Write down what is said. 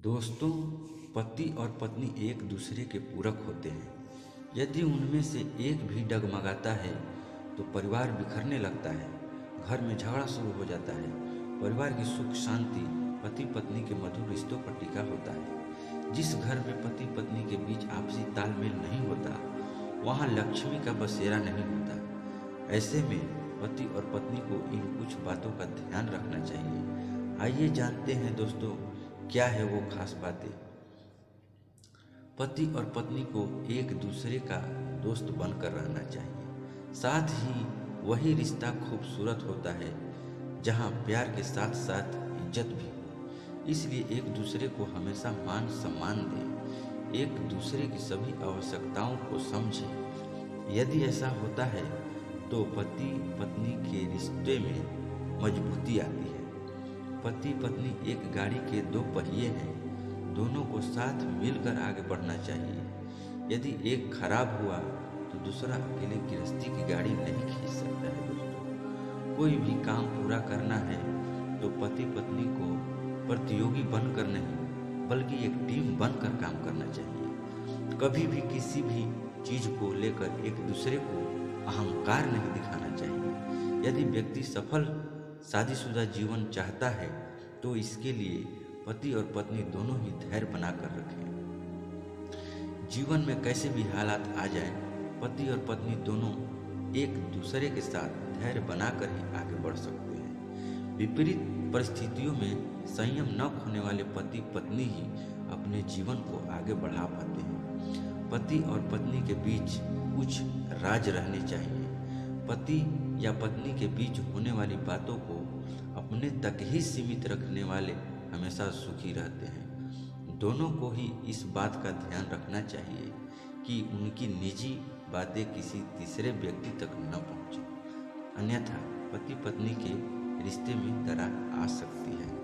दोस्तों, पति और पत्नी एक दूसरे के पूरक होते हैं। यदि उनमें से एक भी डगमगाता है तो परिवार बिखरने लगता है, घर में झगड़ा शुरू हो जाता है। परिवार की सुख शांति पति पत्नी के मधुर रिश्तों पर टिका होता है। जिस घर में पति पत्नी के बीच आपसी तालमेल नहीं होता, वहाँ लक्ष्मी का बसेरा नहीं होता। ऐसे में पति और पत्नी को इन कुछ बातों का ध्यान रखना चाहिए। आइए जानते हैं दोस्तों, क्या है वो खास बातें। पति और पत्नी को एक दूसरे का दोस्त बनकर रहना चाहिए। साथ ही वही रिश्ता खूबसूरत होता है जहाँ प्यार के साथ साथ इज्जत भी हो। इसलिए एक दूसरे को हमेशा मान सम्मान दें, एक दूसरे की सभी आवश्यकताओं को समझें। यदि ऐसा होता है तो पति पत्नी के रिश्ते में मजबूती आती है। पति पत्नी एक गाड़ी के दो पहिए हैं, दोनों को साथ मिलकर आगे बढ़ना चाहिए। यदि एक खराब हुआ तो दूसरा अकेले गृहस्थी की गाड़ी नहीं खींच सकता है। दोस्तों, कोई भी काम पूरा करना है तो पति पत्नी को प्रतियोगी बनकर नहीं बल्कि एक टीम बनकर काम करना चाहिए। कभी भी किसी भी चीज को लेकर एक दूसरे को अहंकार नहीं दिखाना चाहिए। यदि व्यक्ति सफल शादीशुदा जीवन चाहता है तो इसके लिए पति और पत्नी दोनों ही धैर्य बनाकर रखें। जीवन में कैसे भी हालात आ जाए, पति और पत्नी दोनों एक दूसरे के साथ धैर्य बनाकर ही आगे बढ़ सकते हैं। विपरीत परिस्थितियों में संयम न खोने वाले पति पत्नी ही अपने जीवन को आगे बढ़ा पाते हैं। पति और पत्नी के बीच कुछ राज रहने चाहिए। पति या पत्नी के बीच होने वाली बातों को अपने तक ही सीमित रखने वाले हमेशा सुखी रहते हैं। दोनों को ही इस बात का ध्यान रखना चाहिए कि उनकी निजी बातें किसी तीसरे व्यक्ति तक न पहुंचे, अन्यथा पति पत्नी के रिश्ते में दरार आ सकती है।